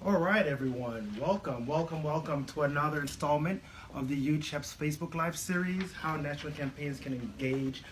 All right, everyone. Welcome to another installment of the UCHAPS Facebook Live series, How National Campaigns Can Engage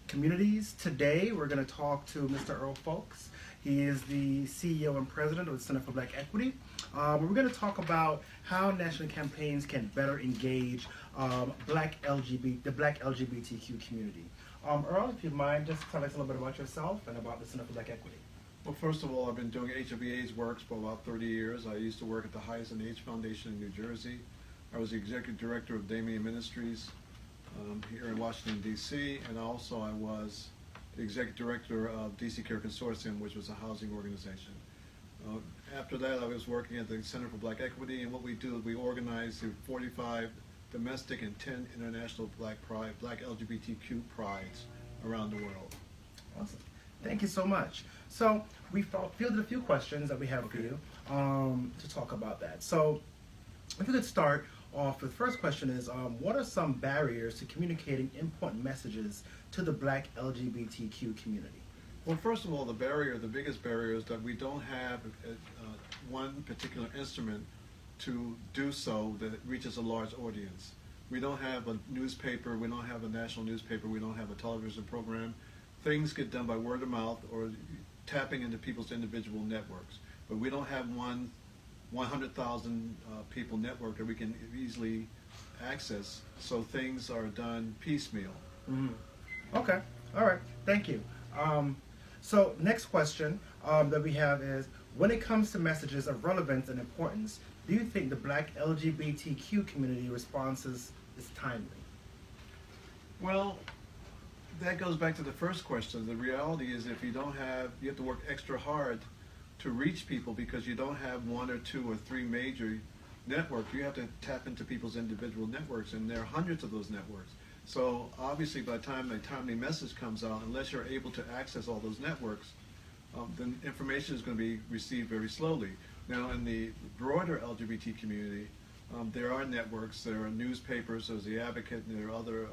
Communities. Today, we're going to talk to Mr. Earl Fowlkes. He is the CEO and president of the Center for Black Equity. We're going to talk about how national campaigns can better engage the Black LGBTQ community. Earl, if you'd mind, just tell us a little bit about yourself and about the Center for Black Equity. Well, first of all, I've been doing HIV/AIDS works for about 30 years. I used to work at the Highest and AIDS Foundation in New Jersey. I was the executive director of Damien Ministries here in Washington, D.C., and also I was the executive director of DC Care Consortium, which was a housing organization. After that, I was working at the Center for Black Equity, and what we do is we organize the 45 domestic and 10 international Black LGBTQ prides around the world. Awesome. Thank you so much. So we fielded a few questions that we have for you to talk about that. So if we could start off, the first question is, what are some barriers to communicating important messages to the Black LGBTQ community? Well, first of all, the biggest barrier is that we don't have one particular instrument to do so that reaches a large audience. We don't have a newspaper, we don't have a national newspaper, we don't have a television program. Things get done by word of mouth or tapping into people's individual networks. But we don't have one 100,000 people network that we can easily access, so things are done piecemeal. Mm-hmm. Okay, all right, thank you. So next question that we have is, when it comes to messages of relevance and importance, do you think the Black LGBTQ community responses is timely? Well, that goes back to the first question. The reality is you have to work extra hard to reach people because you don't have one or two or three major networks. You have to tap into people's individual networks, and there are hundreds of those networks. So obviously by the time a timely message comes out, unless you're able to access all those networks, then information is going to be received very slowly. Now in the broader LGBT community, there are networks, there are newspapers, there's the Advocate, and there are other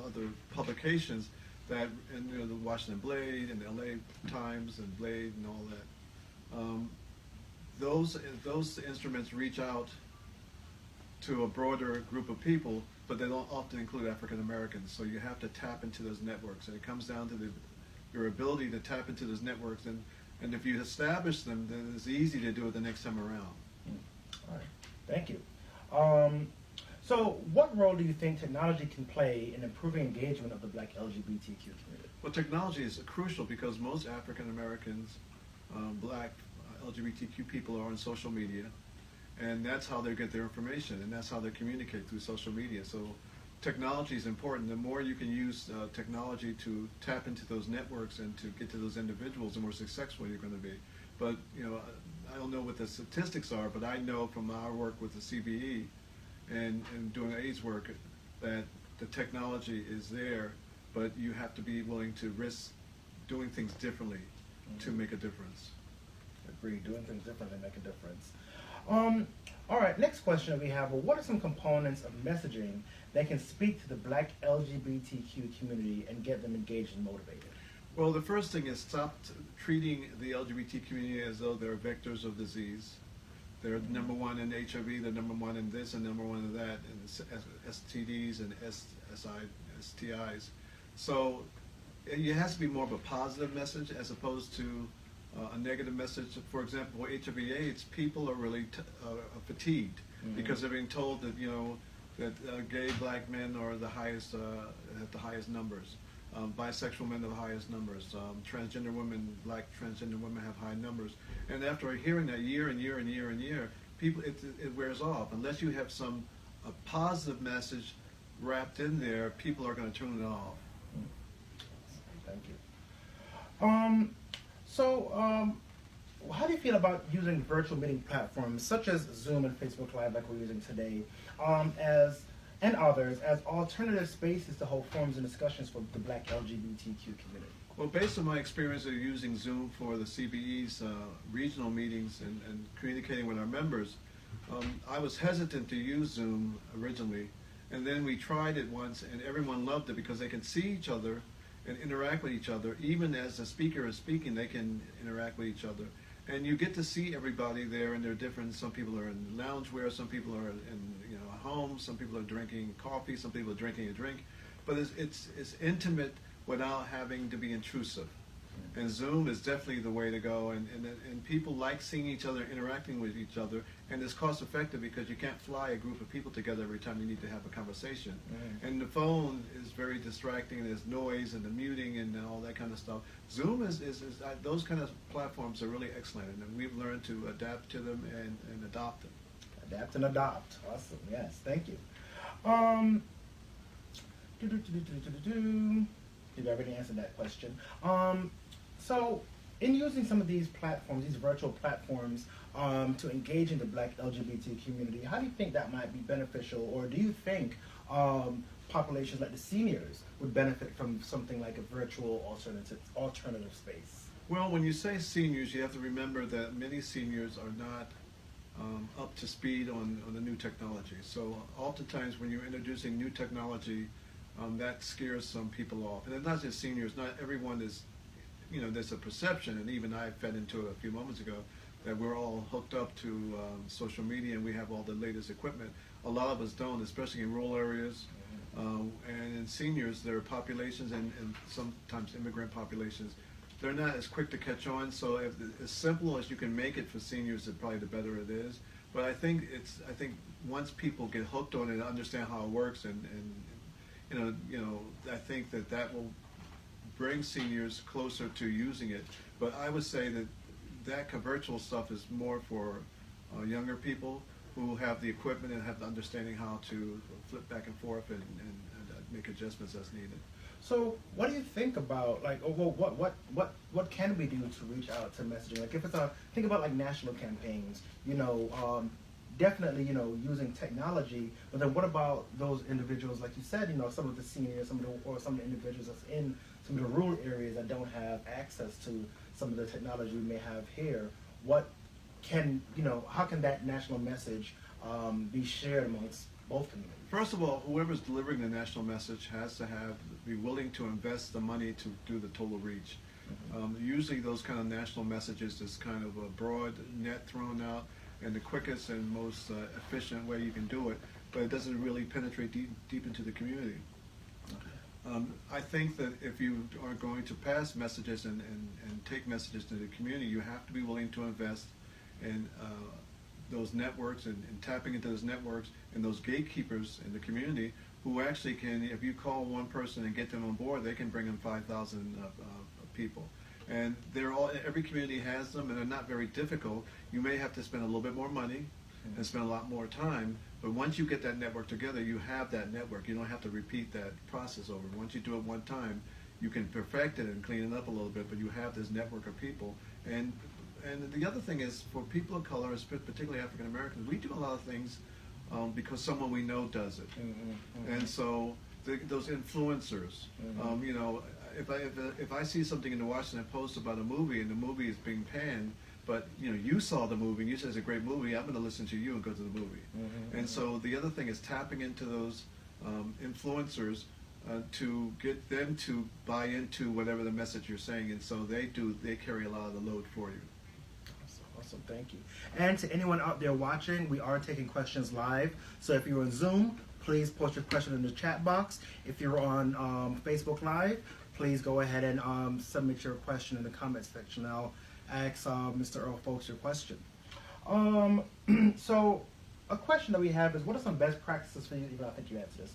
other publications that, and the Washington Blade and the LA Times and Blade and all that. Those instruments reach out to a broader group of people, but they don't often include African Americans. So you have to tap into those networks, and it comes down to your ability to tap into those networks. And if you establish them, then it's easy to do it the next time around. All right, thank you. So what role do you think technology can play in improving engagement of the Black LGBTQ community? Well, technology is crucial because most African Americans, Black LGBTQ people are on social media, and that's how they get their information, and that's how they communicate through social media. So technology is important. The more you can use technology to tap into those networks and to get to those individuals, the more successful you're going to be. But I don't know what the statistics are, but I know from our work with the CBE and doing AIDS work that the technology is there, but you have to be willing to risk doing things differently to make a difference. Agree, doing things differently make a difference. All right, next question that we have, well, what are some components of messaging that can speak to the Black LGBTQ community and get them engaged and motivated? Well, the first thing is stop treating the LGBT community as though they're vectors of disease. They're number one in HIV, they're number one in this and number one in that, and STDs and STIs. So it has to be more of a positive message as opposed to a negative message. For example, for HIV/AIDS, people are really fatigued because they're being told that that gay Black men are the highest have the highest numbers. Bisexual men have the highest numbers. Transgender women, Black transgender women have high numbers. And after hearing that year and year and year and year, people it wears off. Unless you have a positive message wrapped in there, people are going to turn it off. Thank you. How do you feel about using virtual meeting platforms such as Zoom and Facebook Live, like we're using today, and others, as alternative spaces to hold forums and discussions for the Black LGBTQ community? Well, based on my experience of using Zoom for the CBE's regional meetings and communicating with our members, I was hesitant to use Zoom originally, and then we tried it once, and everyone loved it because they can see each other and interact with each other. Even as the speaker is speaking, they can interact with each other. and you get to see everybody there, and they're different. Some people are in loungewear, some people are in at home, some people are drinking coffee, some people are drinking a drink, but it's intimate without having to be intrusive. And Zoom is definitely the way to go, and people like seeing each other, interacting with each other, and it's cost effective because you can't fly a group of people together every time you need to have a conversation. And the phone is very distracting, there's noise and the muting and all that kind of stuff. Zoom is those kind of platforms are really excellent, and we've learned to adapt to them and adopt them. Adapt and adopt. Awesome. Yes, thank you. You've already answered that question. So, in using some of these platforms, these virtual platforms, to engage in the Black LGBT community, how do you think that might be beneficial, or do you think populations like the seniors would benefit from something like a virtual alternative space? Well, when you say seniors, you have to remember that many seniors are not up to speed on the new technology. So oftentimes when you're introducing new technology, that scares some people off. And it's not just seniors, not everyone is, there's a perception, and even I fed into it a few moments ago, that we're all hooked up to social media and we have all the latest equipment. A lot of us don't, especially in rural areas. And in seniors, there are populations and sometimes immigrant populations. They're not as quick to catch on, so if as simple as you can make it for seniors, probably the better it is. But I think once people get hooked on it and understand how it works, and I think that will bring seniors closer to using it. But I would say that virtual stuff is more for younger people who have the equipment and have the understanding how to flip back and forth and make adjustments as needed. So, what do you think about what can we do to reach out to messaging? Like, if it's think about like national campaigns, definitely using technology. But then, what about those individuals, like you said, some of the seniors, some of the individuals that's in some of the rural areas that don't have access to some of the technology we may have here? What can how can that national message be shared amongst both communities? First of all, whoever's delivering the national message has to be willing to invest the money to do the total reach. Usually those kind of national messages is kind of a broad net thrown out and the quickest and most efficient way you can do it, but it doesn't really penetrate deep into the community. I think that if you are going to pass messages and take messages to the community, you have to be willing to invest in those networks and tapping into those networks and those gatekeepers in the community who actually can, if you call one person and get them on board, they can bring in 5,000 people. And every community has them, and they're not very difficult. You may have to spend a little bit more money and spend a lot more time, but once you get that network together, you have that network. You don't have to repeat that process over. Once you do it one time, you can perfect it and clean it up a little bit, but you have this network of people. And the other thing is, for people of color, particularly African Americans, we do a lot of things because someone we know does it. And so those influencers, if I see something in the Washington Post about a movie and the movie is being panned, but you saw the movie and you said it's a great movie, I'm going to listen to you and go to the movie. And so the other thing is tapping into those influencers to get them to buy into whatever the message you're saying, and so they carry a lot of the load for you. Awesome, thank you. And to anyone out there watching, we are taking questions live. So if you're on Zoom, please post your question in the chat box. If you're on Facebook Live, please go ahead and submit your question in the comments section. I'll ask Mr. Earl Fowlkes your question. So a question that we have is, what are some best practices for you, even I think you answered this,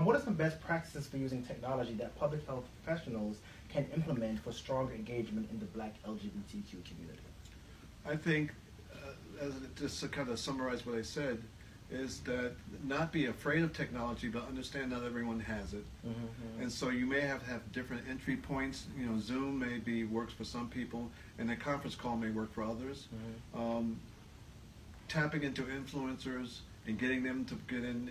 what are some best practices for using technology that public health professionals can implement for stronger engagement in the Black LGBTQ community? I think, just to kind of summarize what I said, is that not be afraid of technology, but understand not everyone has it. And so you may have different entry points. Zoom works for some people, and a conference call may work for others. Tapping into influencers and getting them to get in,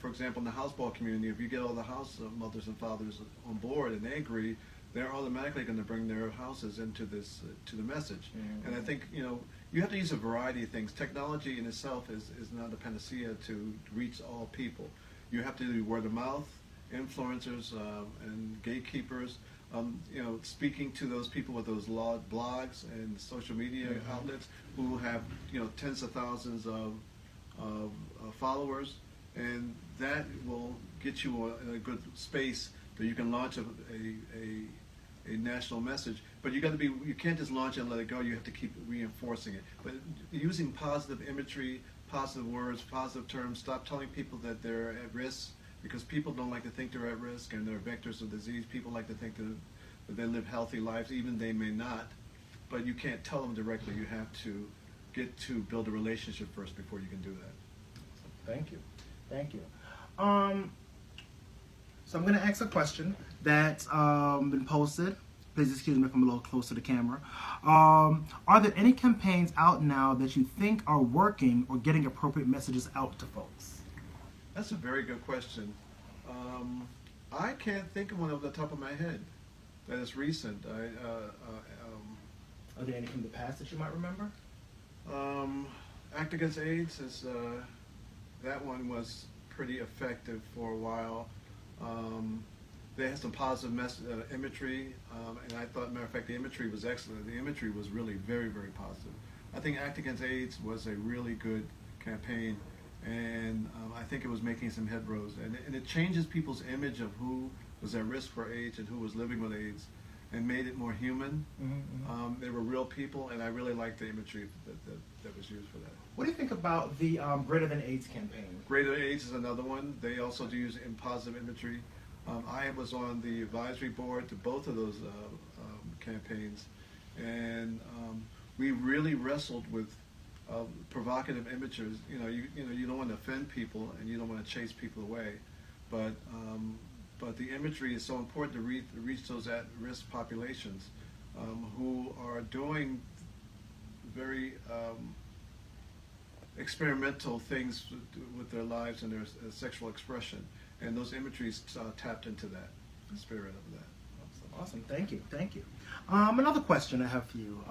for example, in the houseball community, if you get all the house mothers and fathers on board and they agree, they're automatically going to bring their houses into this to the message. And I think you have to use a variety of things. Technology in itself is not a panacea to reach all people. You have to do word of mouth, influencers, and gatekeepers. speaking to those people with those blogs and social media outlets who have tens of thousands of followers, and that will get you in a good space that you can launch a national message. But you can't just launch it and let it go. You have to keep reinforcing it. But using positive imagery, positive words, positive terms. Stop telling people that they're at risk, because people don't like to think they're at risk and they're vectors of disease. People like to think that they live healthy lives, even they may not. But you can't tell them directly. You have to get to build a relationship first before you can do that. Thank you. Thank you. So I'm going to ask a question that's been posted. Please excuse me if I'm a little close to the camera. Are there any campaigns out now that you think are working or getting appropriate messages out to folks? That's a very good question. I can't think of one off the top of my head that is recent. Are there any from the past that you might remember? Act Against AIDS that one was pretty effective for a while. They had some positive imagery, and I thought, matter of fact, the imagery was excellent. The imagery was really very, very positive. I think Act Against AIDS was a really good campaign, and I think it was making some headrows. And it changes people's image of who was at risk for AIDS and who was living with AIDS, and made it more human. They were real people, and I really liked the imagery that was used for that. What do you think about the Greater Than AIDS campaign? Greater Than AIDS is another one. They also do use positive imagery. I was on the advisory board to both of those campaigns, and we really wrestled with provocative images. You don't want to offend people, and you don't want to chase people away, but the imagery is so important to reach those at-risk populations who are doing very experimental things with their lives and their sexual expression. And those imageries tapped into that, the spirit of that. Awesome. Thank you. Thank you. Another question I have for you.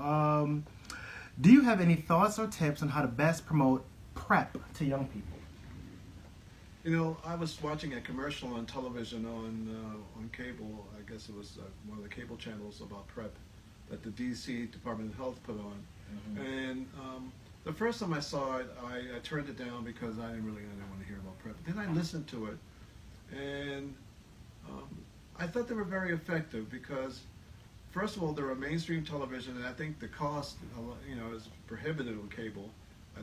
Do you have any thoughts or tips on how to best promote PrEP to young people? I was watching a commercial on television on cable. I guess it was one of the cable channels about PrEP that the D.C. Department of Health put on. And the first time I saw it, I turned it down because I didn't want to hear about PrEP. Then I listened to it, and I thought they were very effective because, first of all, they're a mainstream television, and I think the cost, is prohibitive on cable.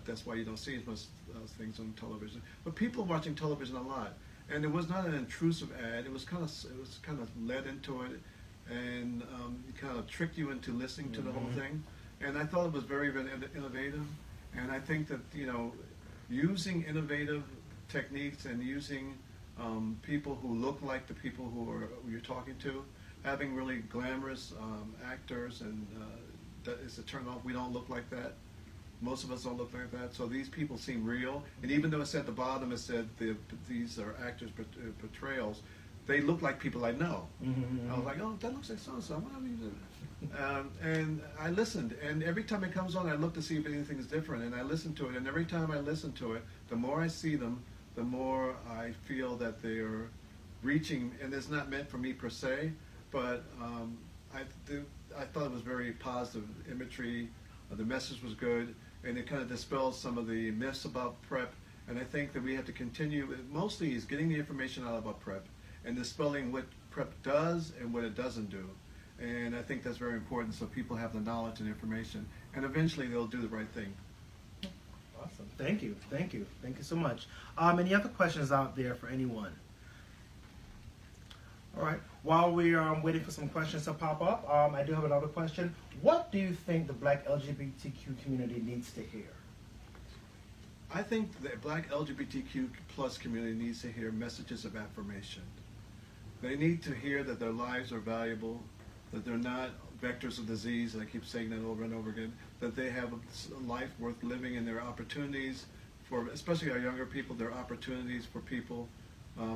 That's why you don't see as much things on television. But people are watching television a lot, and it was not an intrusive ad. It was kind of led into it, and it kind of tricked you into listening to the whole thing. And I thought it was very, very innovative. And I think that using innovative techniques and using people who look like the people who you're talking to, having really glamorous actors, and that is a turn off. We don't look like that. Most of us don't look like that. So these people seem real. And even though it's at the bottom, it said these are actors' portrayals, they look like people I know. I was like, oh, that looks like so-and-so. What are you doing? And I listened. And every time it comes on, I look to see if anything is different. And I listen to it. And every time I listen to it, the more I see them, the more I feel that they are reaching. And it's not meant for me per se, but I thought it was very positive imagery. The message was good. And it kind of dispels some of the myths about PrEP. And I think that we have to continue. Mostly is getting the information out about PrEP and dispelling what PrEP does and what it doesn't do. And I think that's very important, so people have the knowledge and information, and eventually they'll do the right thing. Awesome. Thank you. Thank you. Thank you so much. Any other questions out there for anyone? All right. While we're waiting for some questions to pop up, I do have another question. What do you think the Black LGBTQ community needs to hear? I think the Black LGBTQ plus community needs to hear messages of affirmation. They need to hear that their lives are valuable, that they're not vectors of disease, and I keep saying that over and over again, that they have a life worth living, and their opportunities for, especially our younger people, their opportunities for people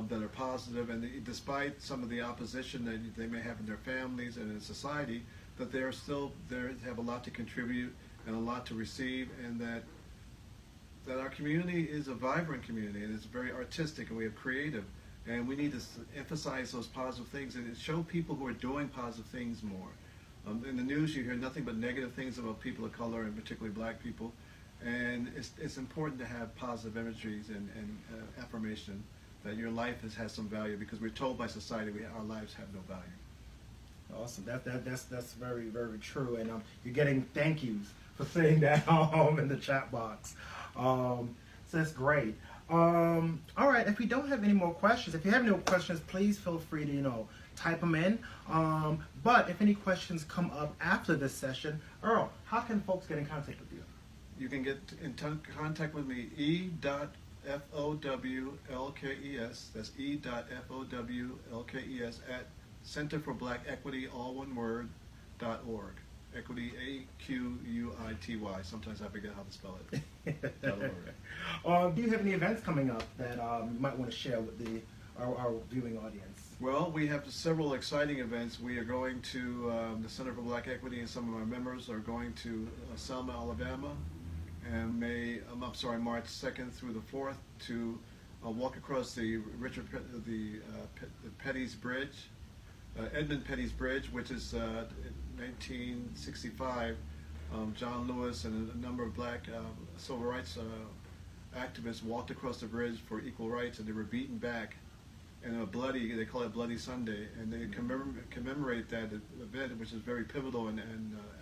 that are positive, and despite some of the opposition that they may have in their families and in society, that they are still there, have a lot to contribute and a lot to receive, and that our community is a vibrant community, and it's very artistic, and we have creative, And we need to emphasize those positive things and show people who are doing positive things more. In the news, you hear nothing but negative things about people of color, and particularly black people. And it's important to have positive imageries and affirmation that your life has some value, because we're told by society our lives have no value. Awesome. That's very, very true. And you're getting thank yous for saying that in the chat box. So that's great. All right. If we don't have any more questions, if you have any more questions, please feel free to type them in. But if any questions come up after this session, Earl, how can folks get in contact with you? You can get in contact with me, E.Fowlkes, that's E.Fowlkes at Center for Black Equity, all one word, .org. Equity, A-Q-U-I-T-Y. Sometimes I forget how to spell it. .org. Do you have any events coming up that you might want to share with our viewing audience? Well, we have several exciting events. We are going to the Center for Black Equity, and some of our members are going to Selma, Alabama, and March 2nd through the 4th to walk across the Petty's Bridge, Edmund Petty's Bridge, which is 1965. John Lewis and a number of black civil rights activists walked across the bridge for equal rights, and they were beaten back. And they call it Bloody Sunday, and they commemorate that event, which is very pivotal in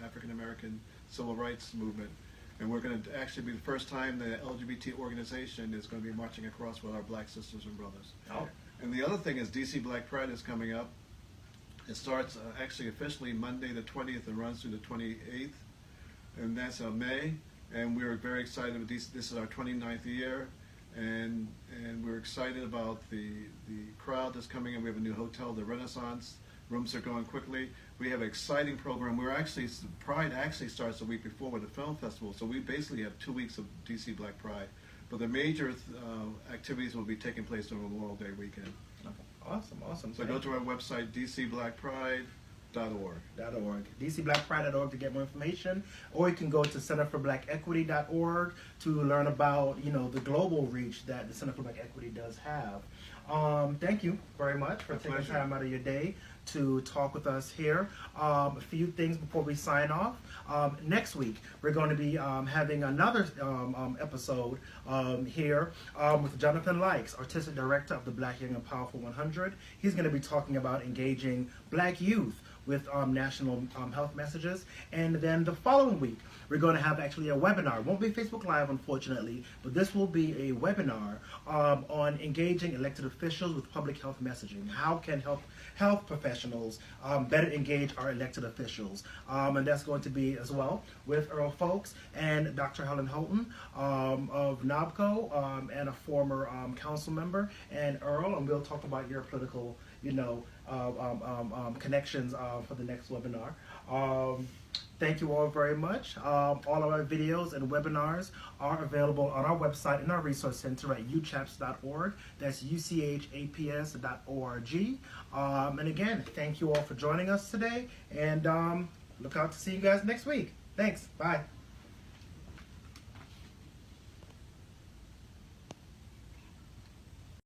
African American civil rights movement. And we're going to actually be the first time the LGBT organization is going to be marching across with our black sisters and brothers. Oh. And the other thing is DC Black Pride is coming up. It starts actually officially Monday the 20th and runs through the 28th, and that's May. And we're very excited about this. This is our 29th year. And we're excited about the crowd that's coming in. We have a new hotel, the Renaissance. Rooms are going quickly. We have an exciting program. Pride actually starts the week before with a film festival, so we basically have 2 weeks of DC Black Pride. But the major activities will be taking place on Memorial Day weekend. Okay. Awesome. So go to our website, dcblackpride.org. DCBlackPride.org to get more information, or you can go to centerforblack.equity.org to learn about the global reach that the Center for Black Equity does have. Thank you very much for taking time out of your day to talk with us here. A few things before we sign off. Next week, we're going to be having another episode here with Jonathan Likes, Artistic Director of the Black Young and Powerful 100. He's going to be talking about engaging black youth with national health messages. And then the following week, we're going to have actually a webinar. It won't be Facebook Live, unfortunately, but this will be a webinar on engaging elected officials with public health messaging. How can health professionals better engage our elected officials? And that's going to be as well with Earl Fowlkes and Dr. Helen Houghton of NOBCO and a former council member, and Earl, and we'll talk about your political connections for the next webinar. Thank you all very much. All of our videos and webinars are available on our website in our resource center at UCHAPS.org. That's UCHAPS.org. And again, thank you all for joining us today, and look out to see you guys next week. Thanks. Bye.